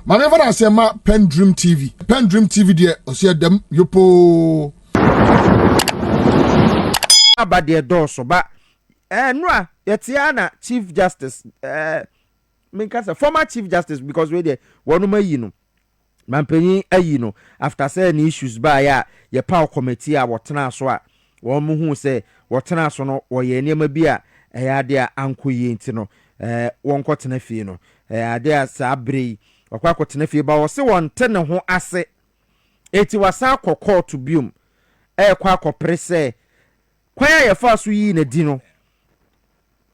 Manever I say ma PENDREAM TV. PENDREAM TV there osia dem yopo. About their doors but Nwa Yetiana Chief Justice former Chief Justice because we there one you Mampeni after saying issues by ya power committee whatna so one who say whatna so no or ye nema bia dia anko yi ntino won kwotena fie no dia sabre okwa kwotena fie ba wo se won tene ho ase eti wasa kokọ to bium kwa akopre se kwa ya fa so yi na di no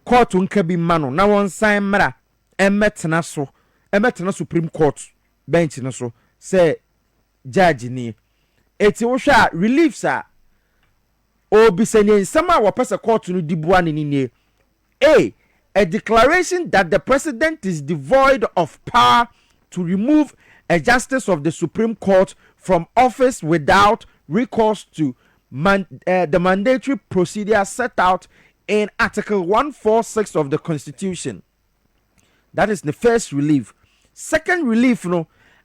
court nka bi ma no na won san mra emetena Supreme Court bench no so say judge ni eti wo hwa reliefs a obisani nsama wo pese court no dibua ni a declaration that the president is devoid of power to remove a justice of the Supreme Court from office without recourse to the mandatory procedure set out in Article 146 of the Constitution. That is the first relief. Second relief,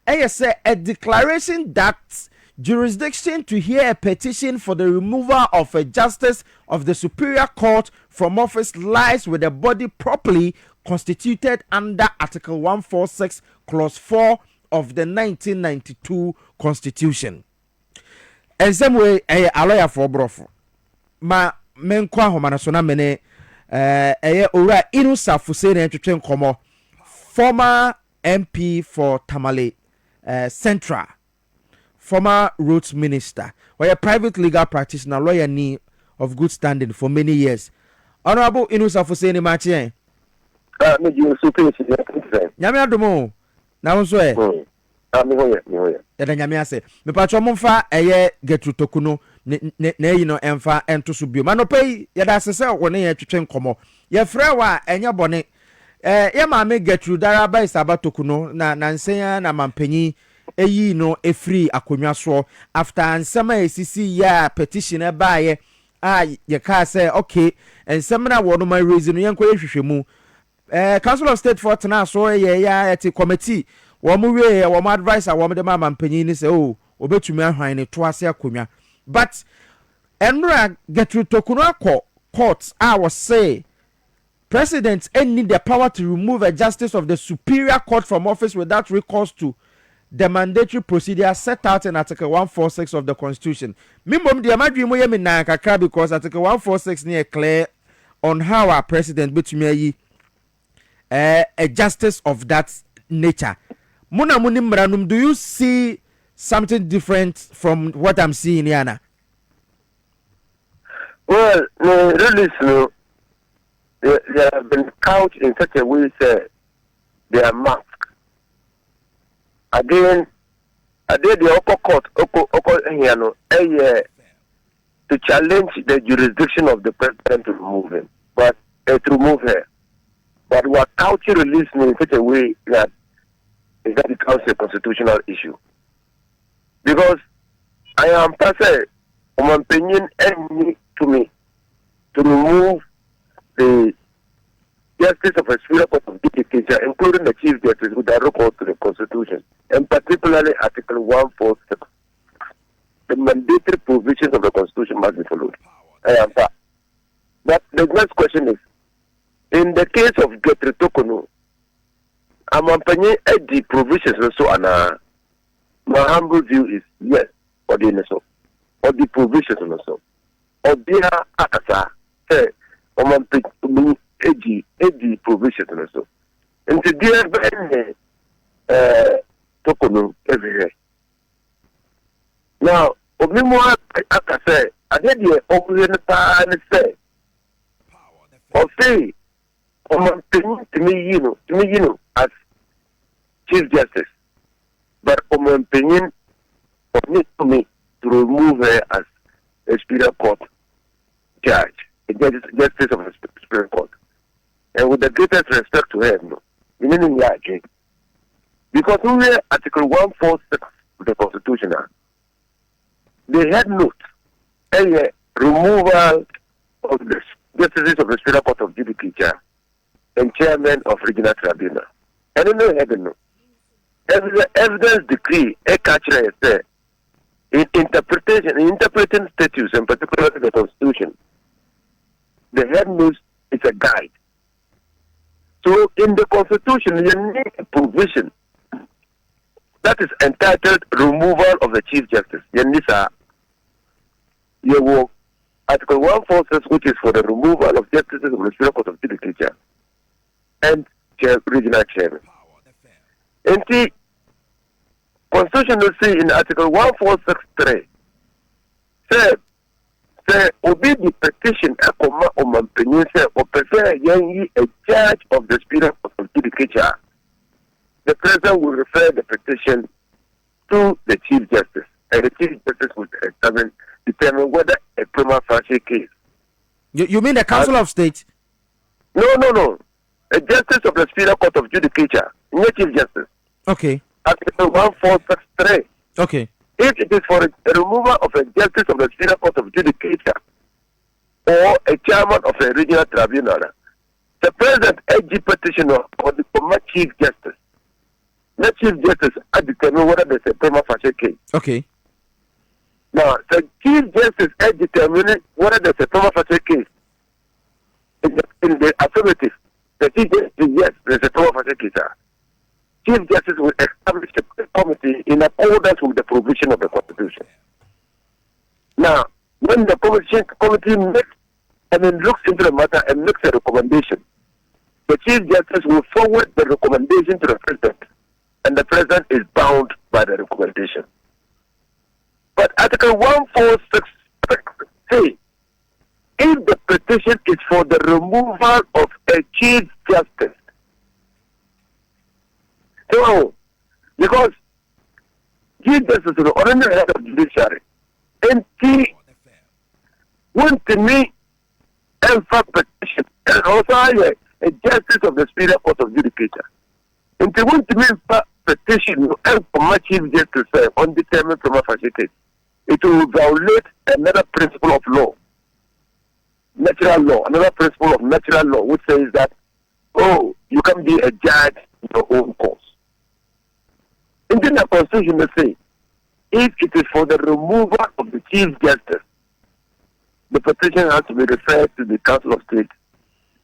a declaration that jurisdiction to hear a petition for the removal of a justice of the Superior Court from office lies with a body properly constituted under Article 146, Clause 4 of the 1992 Constitution. And some way, a lawyer for Brofo. Ma menkwa homana sona mene ora Inusah Fuseini entwetwe nkomo former MP for Tamale Central, former roads minister, or a private legal practitioner, lawyer ni of good standing for many years. Honorable Inusah Fuseini Machi. Nyame adomo. Na wonso Eda nyame ase. Me pacho momfa Getru Torkornoo na yi no emfa ento so bio. Manopai yeda sese woni ye twetwe nkomo. Ye frɛ wa enya bone. Ye maame Getru Daraba Isaba Torkornoo na nsenya na mampanyi eyi no efri akonwa so after ansema esisi ya petition e baaye ye ka say okay ensema na wono ma raise no yenko yehwehwemu Council of State for tena so ye ya eti committee wo mu we wo mu advisor wo mu de mama mpanyin ni say oh obetumi ahwan ne to ase akonwa but enra Getru Torkornoo court was say president need the power to remove a justice of the Superior Court from office without recourse to the mandatory procedure set out in Article 146 of the Constitution. Mimbom the amadri mo yemi na kakra because Article 146 near clear on how our president betumi a justice of that nature. Muna munim ranum, do you see something different from what I'm seeing here? Well, no, really, no. They have been couched in such a way that they are masked. Again, I did the upper court, to challenge the jurisdiction of the president to remove him, but to remove her. But we are couching release in such a way that it becomes a constitutional issue. Because I am passing my opinion and to me to remove the justice of a Superior Court of Judicial, including the Chief Justice, without recourse to the Constitution, and particularly Article 146. The mandatory provisions of the Constitution must be followed. I am that. But the next question is, in the case of Getru Torkornoo, I'm opinion the provisions also, and my humble view is yes, or the provisions also, or the akasa say, the provisions also. And today, Torkornoo everywhere. Now, Obimo akasa, I did the open and say, or say, to me, as Chief Justice, but opinion to me to remove her as a Superior Court judge, a justice of the Superior Court. And with the greatest respect to her, meaning again. Because we have Article 146 of the Constitution, they had note a removal of the justices of the Superior Court of Judicial and chairman of regional tribunal. And then they had no. evidence decree a catcher in interpreting statutes and particularly the Constitution. The head news is a guide. So in the Constitution, you need a provision that is entitled removal of the Chief Justice. Inusah, you will Article 146, which is for the removal of justices of the Superior Court of Judicature and regional chairman. And the Constitution will say in Article 146.3, say, obey the petition or prefer a judge of the Superior Court of Judicature. The President will refer the petition to the Chief Justice, and the Chief Justice will determine whether a prima facie case. You mean the Council of State? No. A Justice of the Superior Court of Judicature, not Chief Justice. Okay. Article 146.3. Okay. If it is for a removal of a Justice of the Superior Court of Judicature or a chairman of a regional tribunal, the President urges petitioner or the Chief Justice. The Chief Justice determine whether there's a prima facie case. Okay. Now, the Chief Justice determine whether there's a prima facie case. In the affirmative, the Chief Justice, yes, there's a prima facie case. Chief Justice will establish a committee in accordance with the provision of the Constitution. Now, when the committee looks into the matter and makes a recommendation, the Chief Justice will forward the recommendation to the President, and the President is bound by the recommendation. But Article 146 says, if the petition is for the removal of a Chief Justice, so, because Chief Justice is the ordinary head of judiciary, and he went to me and for petition, and also a Justice of the Superior Court of Judicature. And he went to me for petition and for my Chief Justice on determined prima facie case. It will violate another principle of law, another principle of natural law, which says that, you can be a judge in your own cause. And then the Constitution will say, if it is for the removal of the Chief Justice, the petition has to be referred to the Council of State,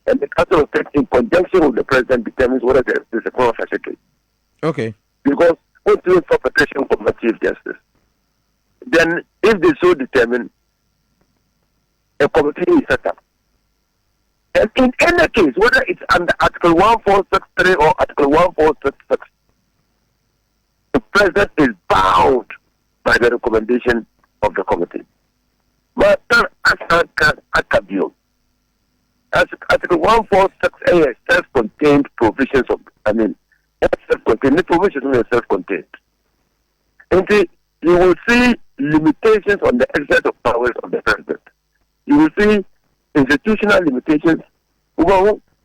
and the Council of State, in conjunction with the President, determines whether there is a prima facie case. Okay. Because what's the petition for the Chief Justice? Then, if they so determine, a committee is set up. And in any case, whether it's under Article 146.3 or Article 146.6, the President is bound by the recommendation of the committee. But Article 146A self-contained provisions of, self-contained, the provisions are self-contained. And you will see limitations on the exercise of powers of the President. You will see institutional limitations,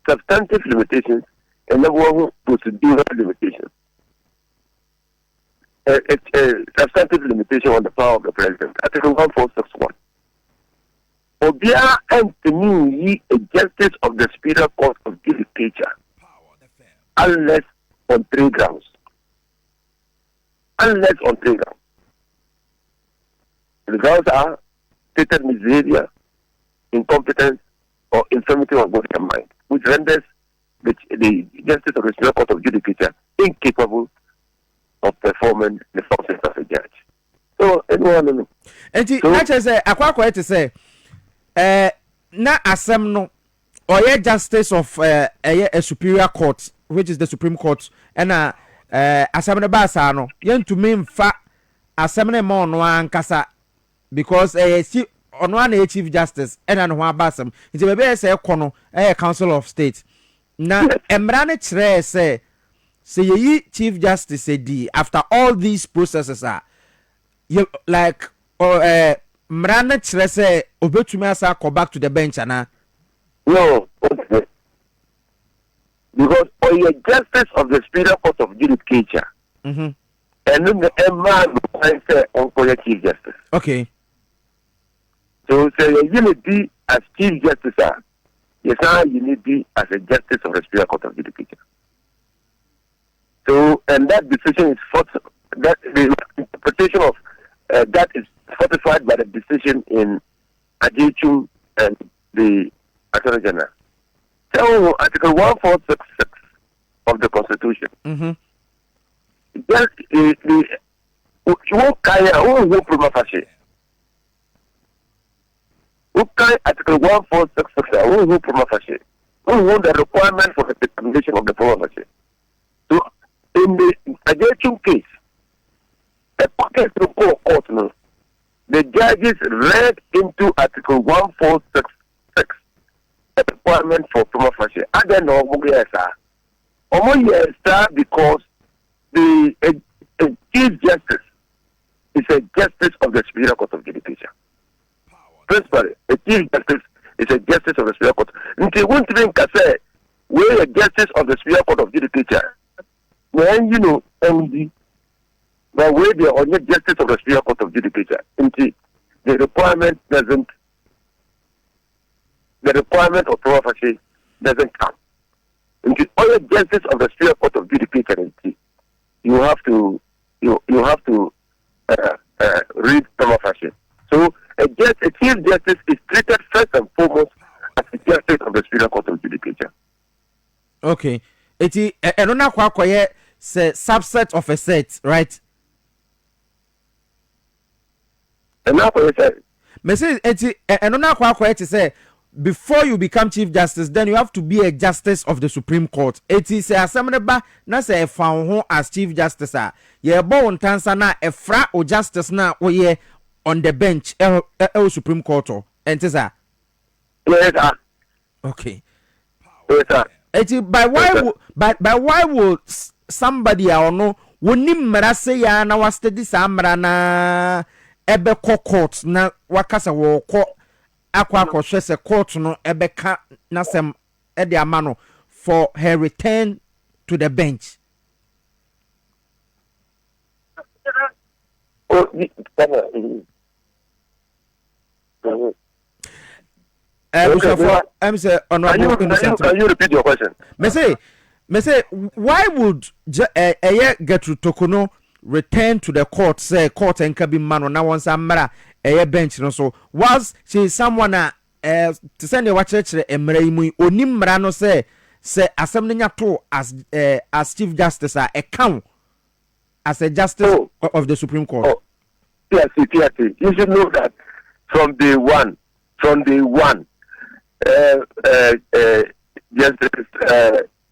substantive limitations, and procedural limitations. A substantive limitation on the power of the President. Article 146.1. Obia and a Justice of the Superior Court of Judicature, unless on 3 grounds. Unless on 3 grounds. The grounds are stated misbehavior, incompetence, or infirmity of body and mind, which renders the Justice of the Superior Court of Judicature incapable of performing the functions of a judge. So, anyone. And I just say, I to say, na asem no, or Justice of a Superior Court, which is the Supreme Court, and asem no basa no, yen to me fa asem no mo no ankasa, because si ono na Chief Justice, and an ho abasem, nti bebe say kono Council of State. Na emra ne kire say ye Chief Justice di after all these processes are you like mrana kire say obetumi asa go back to the bench ana. No, okay. Because a Justice of the Superior Court of Judicature, and then the man say on Chief Justice. Okay. So say you need as Chief Justice, yes, you need as a Justice of the Superior Court of Judicature. So, and that decision is that the interpretation of that is fortified by the decision in Judicial and the Attorney General. So, Article 1466 of the Constitution. Just you won't carry prima facie. Article 1466 who prima facie. Who the requirement for the determination of the prima facie. So, in the Judicial case, a packet to court, the judges read into Article 1466 the requirement for prima facie. I don't know because the Chief Justice is a justice of the Superior Court of Judicature. Principally, a Chief Justice is a justice of the Superior Court. Until one thing can say, we're a justice of the Superior Court of Judicature. When you know, only but where they are only justice of the Superior Court of Judicature. Until the requirement of prima facie doesn't come. Until only justice of the Superior Court of Judicature, you have to read prima facie. So a Chief Justice is treated first and foremost as a justice of the Superior Court of Judicature. Okay. Eti enona kwa koye say subset of a set, right? And now for say me say eti enona kwa koye to say before you become Chief Justice, then you have to be a justice of the Supreme Court. Eti say asemne ba na say e fa ho as Chief Justice a ye bo wontansa na e fra o justice na oye on the bench Supreme Court enti sa. Yes, sir. Okay. Yes, sir. Eti by why would somebody or no woni mmara say ya na wa study sa mmara na ebe court na wakasa wo ko akwa hwɛ sɛ court no ebeka na sem e de amano for her return to the bench. Can you repeat your question? Me say why would Gertrude Torkornoo return to the court, say court and can be man na once amara bench no, so was she someone to send a watcher emra mu oni mra no say assembly to as Chief Justice account as a justice of the Supreme Court. Yes. You should know that from day one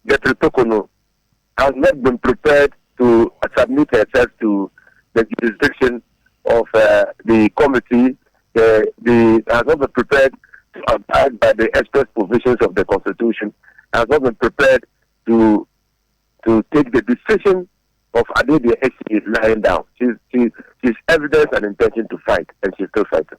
Gertrude Torkornoo has not been prepared to submit herself to the jurisdiction of the committee. Has not been prepared to abide by the express provisions of the Constitution. Has not been prepared to take the decision of Adebia is lying down. She's evidence and intention to fight, and she's still fighting.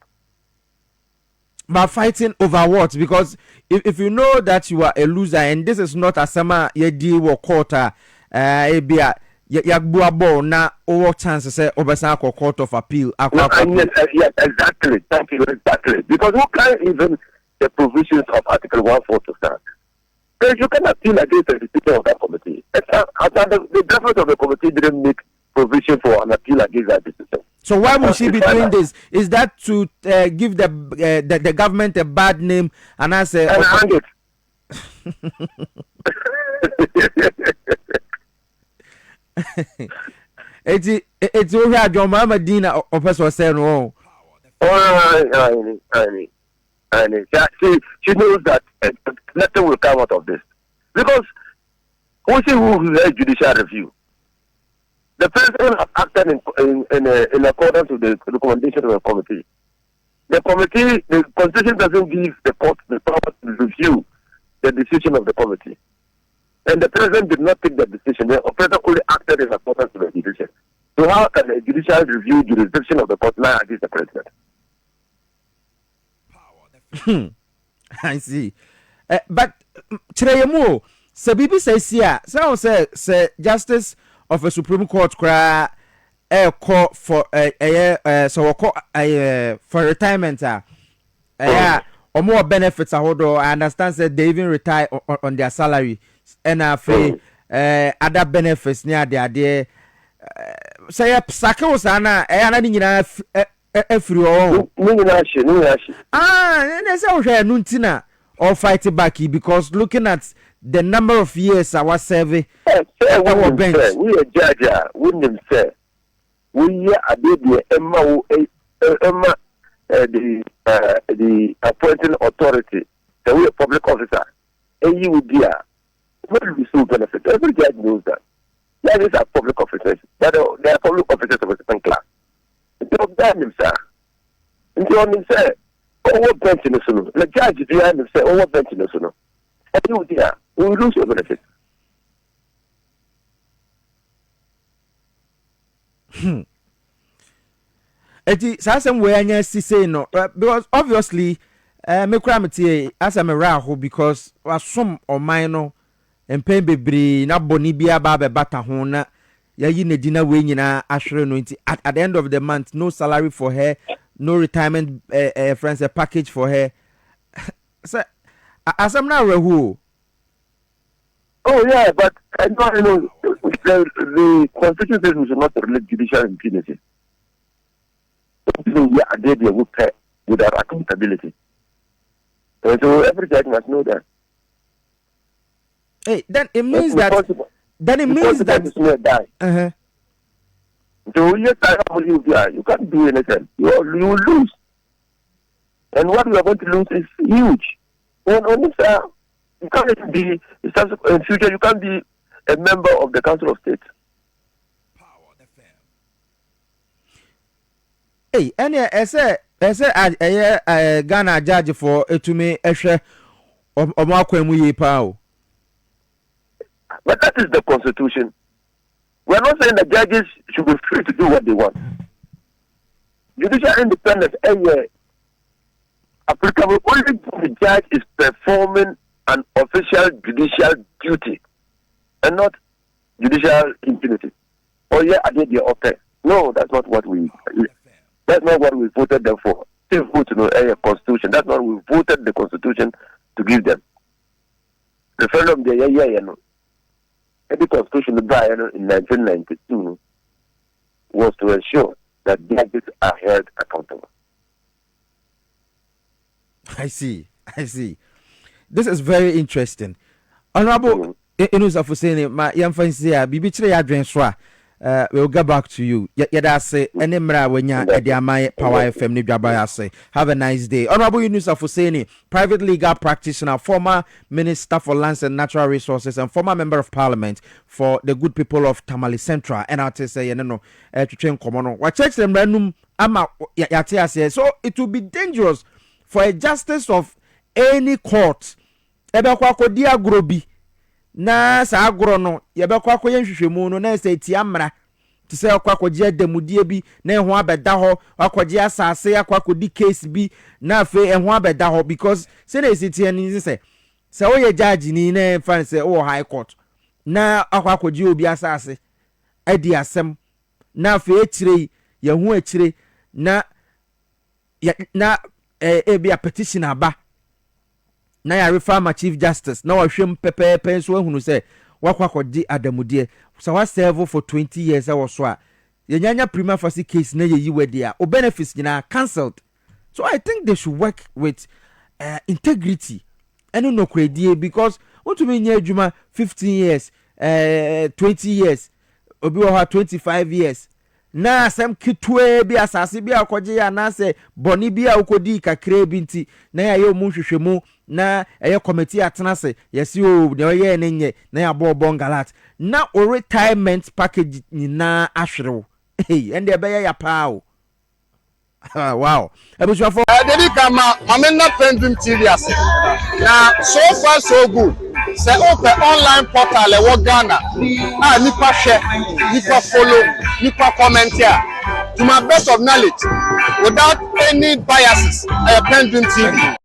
But fighting over what? Because if you know that you are a loser and this is not a summer ye deal or quarter, ebia yagbuabo na over chances say obesa court of appeal. Yes, exactly. Thank you, exactly. Because who can even the provisions of Article 1466? Because you cannot appeal against the decision of that committee. The government of the committee didn't make provision for an appeal against that decision. So why would she be doing this? Is that to give the government a bad name and I say hang it? It's over at your mama Dina or person saying no. She knows that nothing will come out of this because who has judicial review? The president has acted in accordance with the recommendation of the committee. The constitution doesn't give the court the power to review the decision of the committee. And the president did not take the decision. The president only acted in accordance with the decision. So how can the judicial review jurisdiction of the court lie against the president? I see. But Chirayemo, Sabibi says here, so say Justice of a Supreme Court cry a call for for retirement or more benefits. I understand that they even retire on their salary and other benefits near the say sake sana na ni nyina afiri o they say we no ntina or fight back because looking at the number of years I was serving our bench we a judge wouldn't say we are the appointing authority the we a public officer and you would be what will be so benefit every judge knows that these are public officers they are public officers of a certain class they have done themselves and you only say what bench in the solo the judge behind them say what bench in the solo and you would we will lose your benefit. Eti sasem we anya say no because obviously me kramete as am raho because wasom oman no empen bebre na boni bia ba be bata ho na yayi na dina we nyina ahwere no nti at the end of the month no salary for her no retirement friends a package for her so asam na raho. Oh yeah, but I know the constitution says we should not relate judicial impunity. We are there with without accountability. And so every judge must know that. Hey, then it means that. Then it means that. So you can't do anything. You will lose. And what we are going to lose is huge. And on this, you can't even be in future. You can't be a member of the Council of State. Hey, any I Ghana judge for to me ehwe omakwemu yi pa. But that is the constitution. We are not saying the judges should be free to do what they want. Judicial independence applicable only if the judge is performing an official judicial duty and not judicial impunity. Oh yeah, I did the okay. No, that's not what we voted them for. Still vote to know a constitution. That's not what we voted the constitution to give them. The referendum the every constitution in 1992 was to ensure that judges are held accountable. I see. This is very interesting. Honorable Inusah Fuseini, my young friends here, Bibi Chire Adrian Swa, we'll get back to you. Yada say, any mra when ya Ediamai Power FM ni Jabaya say. Have a nice day. Honorable Inusah Fuseini, private legal practitioner, former Minister for Lands and Natural Resources, and former Member of Parliament for the good people of Tamale Central. And I'll say, to train Komono. What church them random ama yatia say. So it will be dangerous for a justice of any court ebe kwa kodi agro bi na sa agro no ye be kwa koye nhwehwemu no na se ti amra ti se kwa koje adamudie bi na eho abeda ho akwaje asase akwa kodi case bi na afi eho abeda ho because say na siti ani se wo ye judge ni na fan say wo high court na akwa koje obi asase edi asem na afi etire ye ho etire na be a petition aba na ya refer my chief justice na wa hwem pepepe so ehunu say wakwakodi adamudie so wa serve for 20 years I was so yanyanya prima facie case na ye yiwe dia o benefits nyina cancelled. So I think they should work with integrity and no credit because want to mean adwuma 15 years 20 years obi wa 25 years na asem kitwe bi asase bi akwaje ya na se boni bi a ukodi kakra bi nti na ya ye mu hwehwemu na eye committee atena se yesi o de ye nenye na ya bo ngalat na o retirement package ni na ahwerew and de be ya paa wow ebusu for dedi kama amena PENDREAM TV ase na so far so good say open online portal e wo Ghana nipa share nipa follow nipa comment here to my best of knowledge without any biases PENDREAM TV